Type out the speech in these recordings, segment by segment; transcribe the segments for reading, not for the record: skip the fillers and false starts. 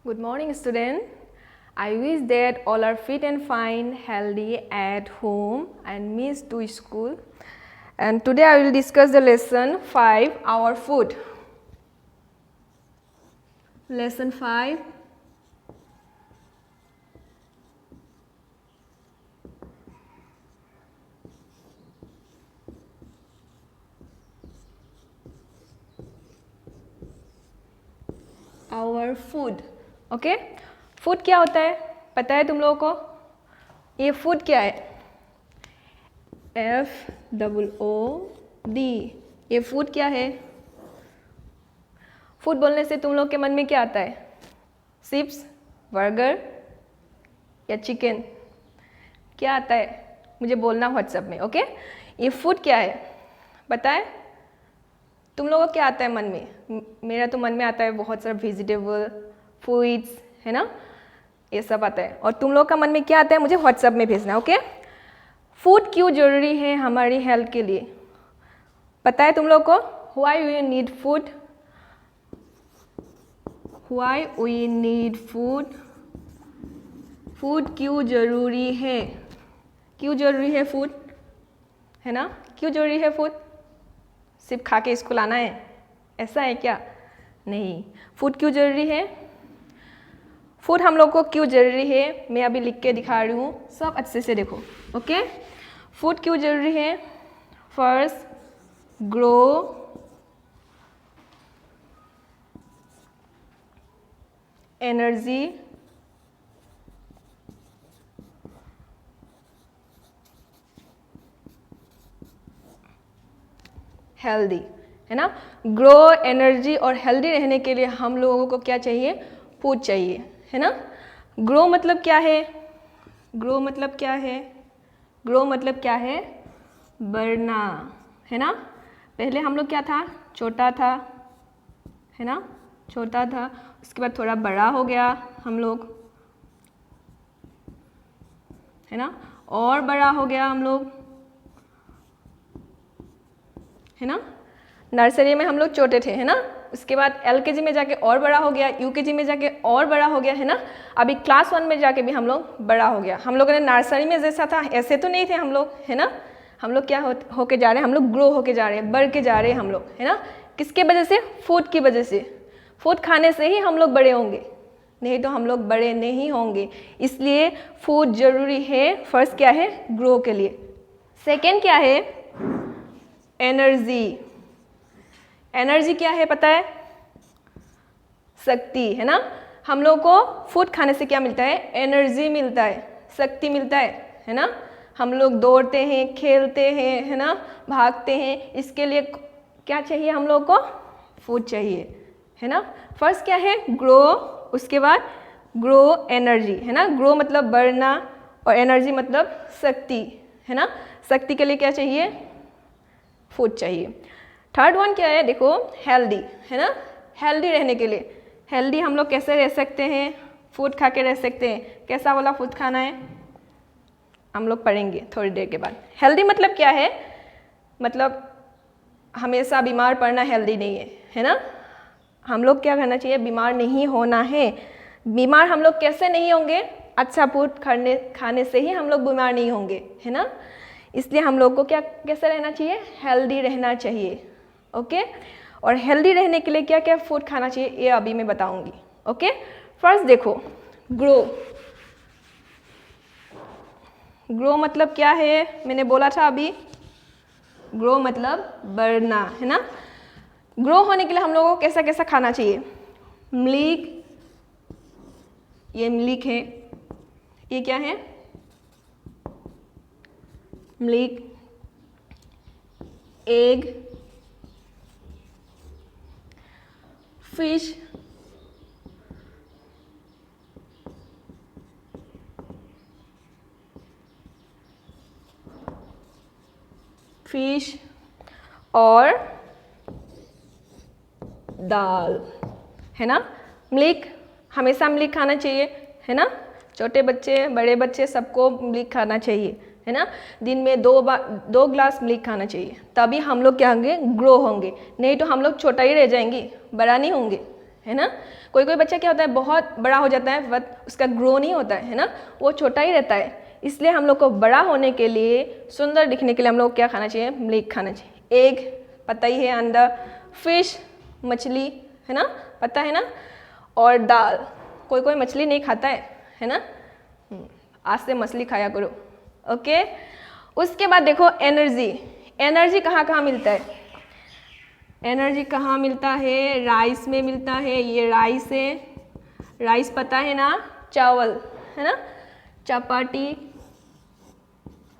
Good morning, student. I wish that all are fit and fine, healthy at home and miss to school. And today I will discuss the lesson 5, our food. Lesson 5. Our food. Okay food क्या होता है पता है तुम लोगों को? ये food क्या है? FOOD. ये फूड क्या है? फूड बोलने से तुम लोग के मन में क्या आता है? चिप्स, बर्गर या चिकन? क्या आता है मुझे बोलना व्हाट्सएप में. ओके ये फूड क्या है पता है तुम लोगों को? क्या आता है मन में? मेरा तो मन में आता है बहुत सारा वेजिटेबल, फ्रूट्स, है ना, ये सब आता है. और तुम लोग का मन में क्या आता है मुझे व्हाट्सएप में भेजना. ओके फूड क्यों ज़रूरी है हमारी हेल्थ के लिए पता है तुम लोग को? Why we need food? Why we need food? Food क्यों ज़रूरी है? क्यों ज़रूरी है फूड, है ना? क्यों ज़रूरी है फूड? सिर्फ खा के स्कूल आना है ऐसा है क्या? नहीं. फूड क्यों ज़रूरी है? फूड हम लोग को क्यों ज़रूरी है मैं अभी लिख के दिखा रही हूँ, सब अच्छे से देखो. ओके फूड क्यों ज़रूरी है? फर्स्ट, ग्रो एनर्जी, हेल्दी, है ना. ग्रो एनर्जी और हेल्दी रहने के लिए हम लोगों को क्या चाहिए? फूड चाहिए, है ना. ग्रो मतलब क्या है? ग्रो मतलब क्या है? ग्रो मतलब क्या है? बढ़ना, है ना. पहले हम लोग क्या था? छोटा था, है ना, छोटा था. उसके बाद थोड़ा बड़ा हो गया हम लोग, है ना, और बड़ा हो गया हम लोग, है ना. नर्सरी में हम लोग छोटे थे, है ना. उसके बाद LKG में जाके और बड़ा हो गया, UKG में जाके और बड़ा हो गया, है ना. अभी क्लास 1 में जाके भी हम लोग बड़ा हो गया. हम लोगों ने नर्सरी में जैसा था ऐसे तो नहीं थे हम लोग, है ना. हम लोग क्या होके जा रहे हैं? हम लोग ग्रो होके जा रहे हैं, बढ़ के जा रहे हैं हम लोग, है ना. किसके वजह से? फूड की वजह से. फूड खाने से ही हम लोग बड़े होंगे, नहीं तो हम लोग बड़े नहीं होंगे. इसलिए फूड ज़रूरी है. फर्स्ट क्या है? ग्रो के लिए. सेकेंड क्या है? एनर्जी. एनर्जी क्या है पता है? शक्ति, है ना. हम लोग को फूड खाने से क्या मिलता है? एनर्जी मिलता है, शक्ति मिलता है ना. हम लोग दौड़ते हैं, खेलते हैं, है ना, भागते हैं. इसके लिए क्या चाहिए हम लोग को? फूड चाहिए, है ना. फर्स्ट क्या है? ग्रो. उसके बाद ग्रो एनर्जी, है ना. ग्रो मतलब बढ़ना और एनर्जी मतलब शक्ति, है ना. शक्ति के लिए क्या चाहिए? फूड चाहिए. थर्ड वन क्या है? देखो हेल्दी, है ना. हेल्दी रहने के लिए, हेल्दी हम लोग कैसे रह सकते हैं? फूड खा के रह सकते हैं. कैसा वाला फूड खाना है हम लोग पढ़ेंगे थोड़ी देर के बाद. हेल्दी मतलब क्या है? मतलब हमेशा बीमार पड़ना हेल्दी नहीं है ना. हम लोग क्या करना चाहिए? बीमार नहीं होना है. बीमार हम लोग कैसे नहीं होंगे? अच्छा फूड खाने से ही हम लोग बीमार नहीं होंगे, है ना. इसलिए हम लोग को क्या कैसे रहना चाहिए? हेल्दी रहना चाहिए. ओके और हेल्दी रहने के लिए क्या क्या फूड खाना चाहिए ये अभी मैं बताऊंगी. ओके फर्स्ट देखो ग्रो. ग्रो मतलब क्या है? मैंने बोला था अभी, ग्रो मतलब बढ़ना, है ना. ग्रो होने के लिए हम लोगों को कैसा कैसा खाना चाहिए? मिल्क, ये मिल्क है. ये क्या है? मिल्क. एग, फिश, फिश और दाल, है ना. मिल्क, हमेशा मिल्क खाना चाहिए, है ना. छोटे बच्चे, बड़े बच्चे सबको मिल्क खाना चाहिए, है ना. दिन में 2 ग्लास मिल्क खाना चाहिए, तभी हम लोग क्या होंगे? ग्रो होंगे. नहीं तो हम लोग छोटा ही रह जाएंगे, बड़ा नहीं होंगे, है ना। कोई कोई बच्चा क्या होता है बहुत बड़ा हो जाता है बट उसका ग्रो नहीं होता है ना, वो छोटा ही रहता है। इसलिए हम लोग को बड़ा होने के लिए, सुंदर दिखने के लिए हम लोग क्या खाना चाहिए, मिल्क खाना चाहिए। एग पता ही है, अंडा, फिश मछली, है ना, पता है ना, और दाल। कोई कोई मछली नहीं खाता है ना, आज से मछली खाया करो। ओके, उसके बाद देखो एनर्जी। एनर्जी कहाँ कहाँ मिलता है, एनर्जी कहाँ मिलता है, राइस में मिलता है। ये राइस है, राइस पता है ना, चावल है ना, चपाटी,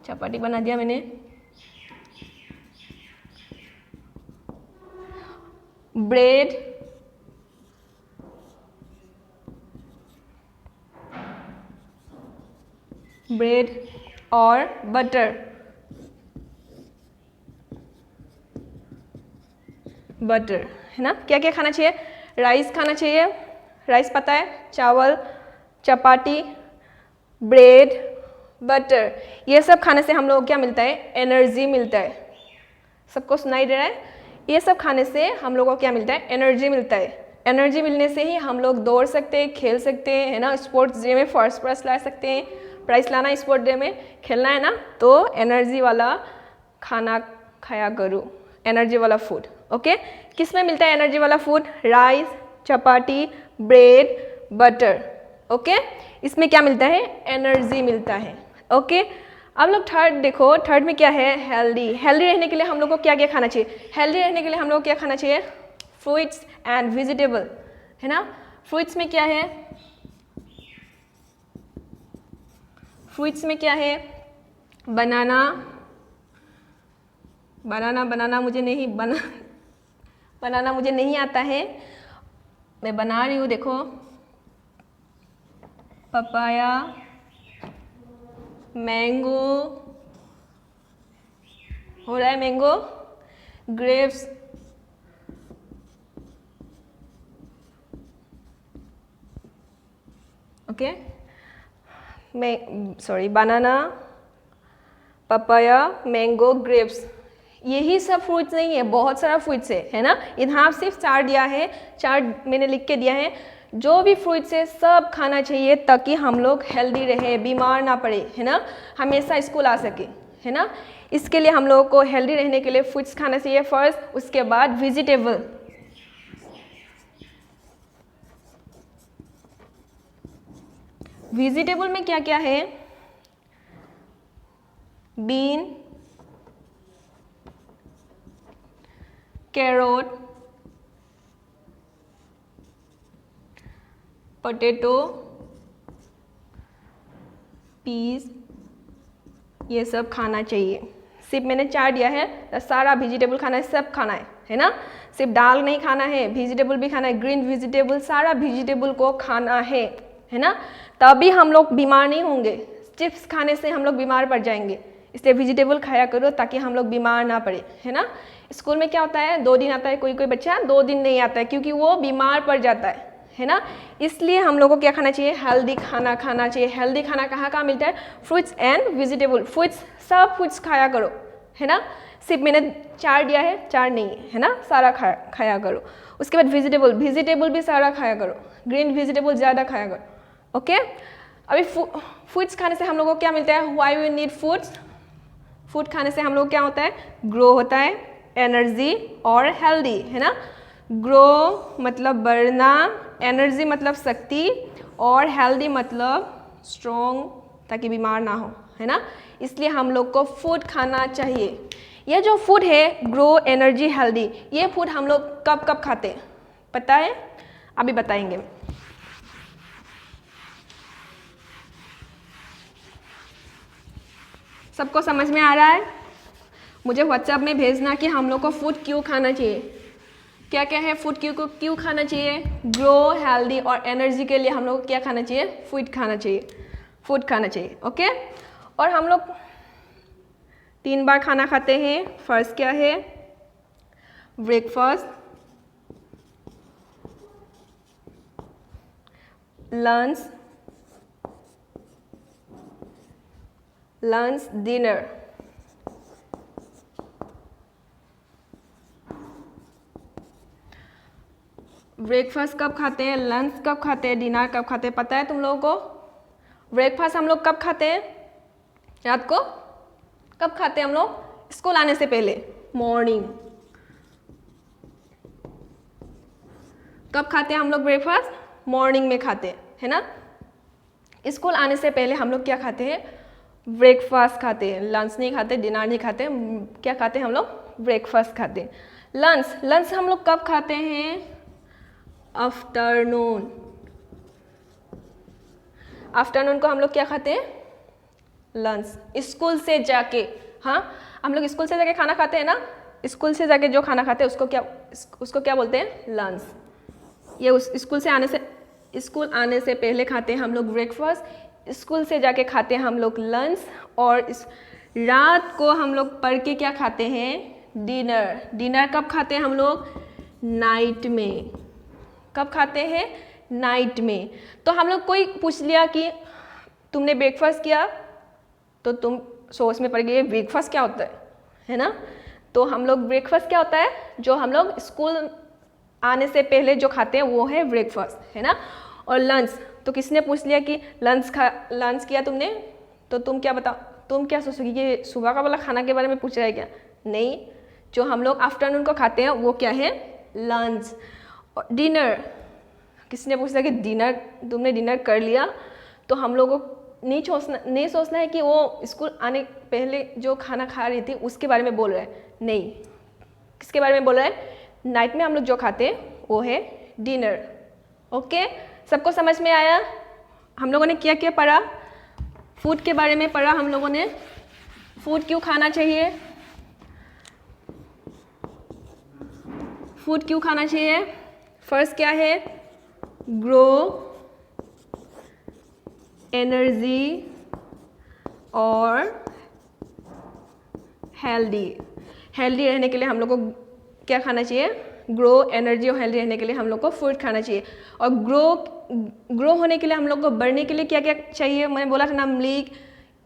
चपाटी बना दिया मैंने। ब्रेड, ब्रेड और बटर, बटर है ना। क्या क्या खाना चाहिए, राइस खाना चाहिए, राइस पता है, चावल, चपाती, ब्रेड, बटर। ये सब खाने से हम लोग क्या मिलता है, एनर्जी मिलता है। सबको सुनाई दे रहा है, ये सब खाने से हम लोग को क्या मिलता है, एनर्जी मिलता है। एनर्जी मिलने से ही हम लोग दौड़ सकते हैं, खेल सकते हैं, है ना, स्पोर्ट्स डे में फर्स्ट प्राइज ला सकते हैं। प्राइज लाना स्पोर्ट्स डे में, खेलना है ना, तो एनर्जी वाला खाना खाया करो, एनर्जी वाला फूड। ओके, किस में मिलता है एनर्जी वाला फूड, राइस, चपाती, ब्रेड, बटर। ओके, इसमें क्या मिलता है, एनर्जी मिलता है। ओके, अब लोग थर्ड देखो, थर्ड में क्या है, हेल्दी। हेल्दी रहने के लिए हम लोग को क्या क्या खाना चाहिए, हेल्दी रहने के लिए हम लोग को क्या खाना चाहिए, फ्रूट्स एंड वेजिटेबल, है ना। फ्रूट्स में क्या है, फ्रूट्स में क्या है, बनाना, बनाना, बनाना मुझे नहीं बनाना मुझे नहीं आता है, मैं बना रही हूँ, देखो, पपाया, मैंगो, हो रहा है मैंगो, ग्रेप्स, ओके, बनाना, पपाया, मैंगो, ग्रेप्स। यही सब फ्रूट्स नहीं है, बहुत सारा फ्रूट्स है ना। यहाँ सिर्फ 4 दिया है, 4 मैंने लिख के दिया है। जो भी फ्रूट्स है सब खाना चाहिए ताकि हम लोग हेल्दी रहे, बीमार ना पड़े, है ना, हमेशा स्कूल आ सके, है ना। इसके लिए हम लोगों को हेल्दी रहने के लिए फ्रूट्स खाना चाहिए फर्स्ट, उसके बाद वेजिटेबल। वेजिटेबल में क्या क्या है, बीन, कैरोट, पोटैटो, पीस, ये सब खाना चाहिए। सिर्फ मैंने 4 दिया है, तो सारा वेजिटेबल खाना है, सब खाना है ना। सिर्फ दाल नहीं खाना है, वेजिटेबल भी खाना है, ग्रीन वेजिटेबल, सारा वेजिटेबल को खाना है ना। तभी हम लोग बीमार नहीं होंगे, चिप्स खाने से हम लोग बीमार पड़ जाएंगे। इसलिए वेजिटेबल खाया करो ताकि हम लोग बीमार ना पड़े, है ना। स्कूल में क्या होता है, 2 दिन आता है, कोई कोई बच्चा 2 दिन नहीं आता है क्योंकि वो बीमार पड़ जाता है ना। इसलिए हम लोगों को क्या खाना चाहिए, हेल्दी खाना खाना चाहिए। हेल्दी खाना कहाँ कहाँ मिलता है, फ्रूट्स एंड वेजिटेबल। फ्रूट्स, सब फ्रूट्स खाया करो, है ना। सिर्फ मैंने 4 दिया है, 4 नहीं है ना, सारा खाया करो। उसके बाद वेजिटेबल, वेजिटेबल भी सारा खाया करो, ग्रीन वेजिटेबल ज़्यादा खाया करो। ओके, अभी फ्रूट्स खाने से हम लोगों को क्या मिलता है, why we need foods. Food खाने से हम लोग क्या होता है, ग्रो होता है, एनर्जी और हेल्दी, है ना। ग्रो मतलब बढ़ना, एनर्जी मतलब शक्ति, और हेल्दी मतलब स्ट्रॉन्ग, ताकि बीमार ना हो, है ना। इसलिए हम लोग को फूड खाना चाहिए। ये जो फूड है, ग्रो, एनर्जी, हेल्दी, ये फूड हम लोग कब कब खाते हैं पता है, अभी बताएंगे। सबको समझ में आ रहा है, मुझे व्हाट्सएप में भेजना कि हम लोग को फूड क्यों खाना चाहिए, क्या क्या है फूड क्यों खाना चाहिए। ग्रो, हेल्दी और एनर्जी के लिए हम लोग को क्या खाना चाहिए, फूड खाना चाहिए, फूड खाना चाहिए। ओके, और हम लोग 3 बार खाना खाते हैं। फर्स्ट क्या है, ब्रेकफास्ट, लंच, डिनर। ब्रेकफास्ट कब खाते हैं, लंच कब खाते हैं, डिनर कब खाते हैं, पता है तुम लोगों को? ब्रेकफास्ट हम लोग कब खाते हैं रात को? कब खाते हैं हम लोग? स्कूल आने से पहले, मॉर्निंग। कब खाते हैं हम लोग ब्रेकफास्ट? मॉर्निंग में खाते हैं, है ना। स्कूल आने से पहले हम लोग क्या खाते हैं? ब्रेकफास्ट खाते हैं। लंच नहीं खाते, डिनर नहीं खाते, क्या खाते हैं हम लोग? ब्रेकफास्ट खाते हैं। लंच हम लोग कब खाते हैं? आफ्टरनून। आफ्टरनून को हम लोग क्या खाते हैं? लंच। स्कूल से जाके, हाँ हम लोग स्कूल से जाके खाना खाते हैं ना, स्कूल से जाके जो खाना खाते हैं उसको क्या बोलते हैं? लंच। ये उस स्कूल आने से पहले खाते हैं हम लोग ब्रेकफास्ट, स्कूल से जाके खाते हैं हम लोग लंच, और रात को हम लोग पढ़ के क्या खाते हैं? डिनर। डिनर कब खाते हैं हम लोग? नाइट में। कब खाते हैं? नाइट में। तो हम लोग कोई पूछ लिया कि तुमने ब्रेकफास्ट किया, तो तुम सोच में पड़ गए ब्रेकफास्ट क्या होता है ना। तो हम लोग ब्रेकफास्ट क्या होता है, जो हम लोग स्कूल आने से पहले जो खाते हैं वो है ब्रेकफास्ट, है ना। और लंच, तो किसने पूछ लिया कि लंच किया तुमने, तो तुम क्या सोचोगी कि सुबह का वाला खाना के बारे में पूछ रहा है क्या? नहीं, जो हम लोग आफ्टरनून को खाते हैं वो क्या है? लंच। और डिनर, किसने पूछा कि तुमने डिनर कर लिया, तो हम लोगों को नहीं सोचना है कि वो स्कूल आने पहले जो खाना खा रही थी उसके बारे में बोल रहा है। नहीं, किसके बारे में बोल रहा है? नाइट में हम लोग जो खाते हैं वो है डिनर। ओके, सबको समझ में आया? हम लोगों ने क्या क्या पढ़ा? फूड के बारे में पढ़ा हम लोगों ने। फूड क्यों खाना चाहिए? फूड क्यों खाना चाहिए? फर्स्ट क्या है? ग्रो एनर्जी और हेल्दी रहने के लिए हम लोग को क्या खाना चाहिए? ग्रो एनर्जी और हेल्दी रहने के लिए हम लोग को फूड खाना चाहिए। और ग्रो होने के लिए हम लोग को बढ़ने के लिए क्या क्या चाहिए? मैंने बोला था ना, मिल्क,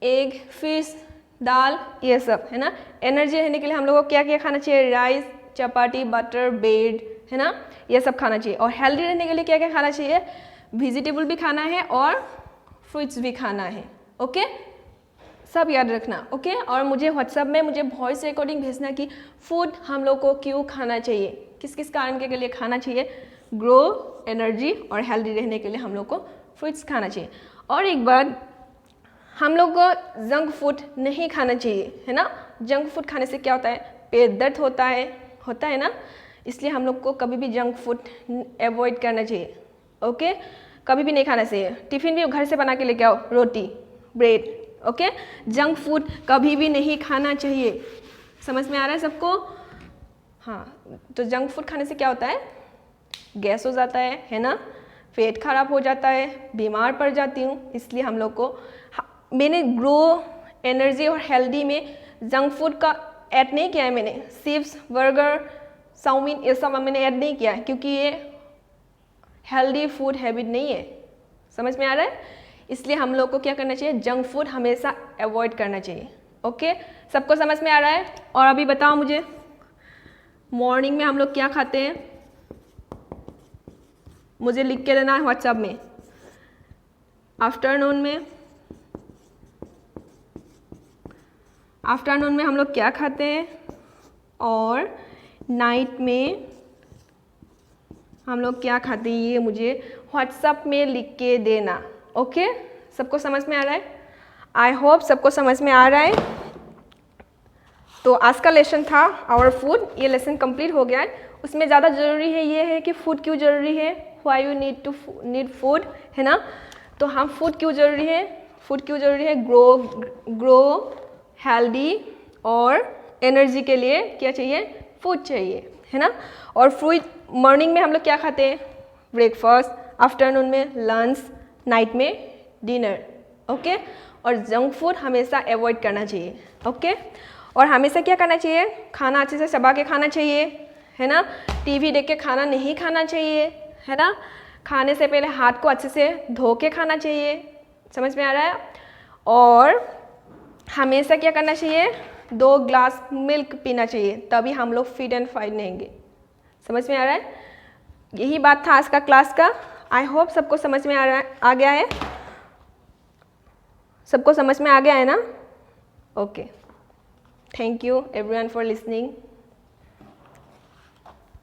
एग, फिश, दाल, ये सब, है ना। एनर्जी रहने के लिए हम लोग को क्या क्या खाना चाहिए? राइस, चपाती, बटर, ब्रेड, है ना, ये सब खाना चाहिए। और हेल्दी रहने के लिए क्या क्या खाना चाहिए? वेजिटेबल भी खाना है और फ्रूट्स भी खाना है। ओके, सब याद रखना। ओके, और मुझे व्हाट्सएप में मुझे वॉइस रिकॉर्डिंग भेजना कि फूड हम लोग को क्यों खाना चाहिए, किस किस कारण के लिए खाना चाहिए। ग्रो एनर्जी और हेल्दी रहने के लिए हम लोग को फ्रूट्स खाना चाहिए। और एक बात, हम लोग को जंक फूड नहीं खाना चाहिए, है ना। जंक फूड खाने से क्या होता है? पेट दर्द होता है ना। इसलिए हम लोग को कभी भी जंक फूड अवॉइड करना चाहिए। ओके, कभी भी नहीं खाना चाहिए। टिफ़िन भी घर से बना के लेके आओ, रोटी, ब्रेड। ओके, जंक फूड कभी भी नहीं खाना चाहिए। समझ में आ रहा है सबको? हाँ, तो जंक फूड खाने से क्या होता है? गैस हो जाता है ना, पेट खराब हो जाता है, बीमार पड़ जाती हूँ। इसलिए हम लोग को मैंने ग्रो एनर्जी और हेल्दी में जंक फूड का ऐड नहीं किया है। मैंने चिप्स, बर्गर, चाउमीन ये सब मैंने ऐड नहीं किया है, क्योंकि ये हेल्दी फूड हैबिट नहीं है। समझ में आ रहा है? इसलिए हम लोग को क्या करना चाहिए? जंक फूड हमेशा अवॉइड करना चाहिए। ओके, सबको समझ में आ रहा है? और अभी बताओ मुझे, मॉर्निंग में हम लोग क्या खाते हैं? मुझे लिख के देना है व्हाट्सएप में। आफ्टरनून में हम लोग क्या खाते हैं, और नाइट में हम लोग क्या खाते हैं, ये मुझे व्हाट्सएप में लिख के देना। ओके, सबको समझ में आ रहा है? आई होप सबको समझ में आ रहा है। तो आज का लेसन था आवर फूड, ये लेसन कंप्लीट हो गया है। उसमें ज़्यादा ज़रूरी है ये है कि फूड क्यों ज़रूरी है, व्हाई यू नीड फूड, है ना। तो हम फूड क्यों ज़रूरी है? ग्रो हेल्दी और एनर्जी के लिए क्या चाहिए? फूड चाहिए, है ना। और फ्रूट, मॉर्निंग में हम लोग क्या खाते हैं? ब्रेकफास्ट, आफ्टरनून में लंच, नाइट में डिनर। ओके, और जंक फूड हमेशा अवॉइड करना चाहिए। ओके, और हमेशा क्या करना चाहिए? खाना अच्छे से चबा के खाना चाहिए, है ना। टीवी देख के खाना नहीं खाना चाहिए, है ना। खाने से पहले हाथ को अच्छे से धो के खाना चाहिए। समझ में आ रहा है? और हमेशा क्या करना चाहिए? 2 ग्लास मिल्क पीना चाहिए, तभी हम लोग फिट एंड फाइन रहेंगे। समझ में आ रहा है? यही बात था आज का क्लास का। आई होप सबको समझ में आ गया है। सबको समझ में आ गया है ना? Okay, thank you everyone for listening.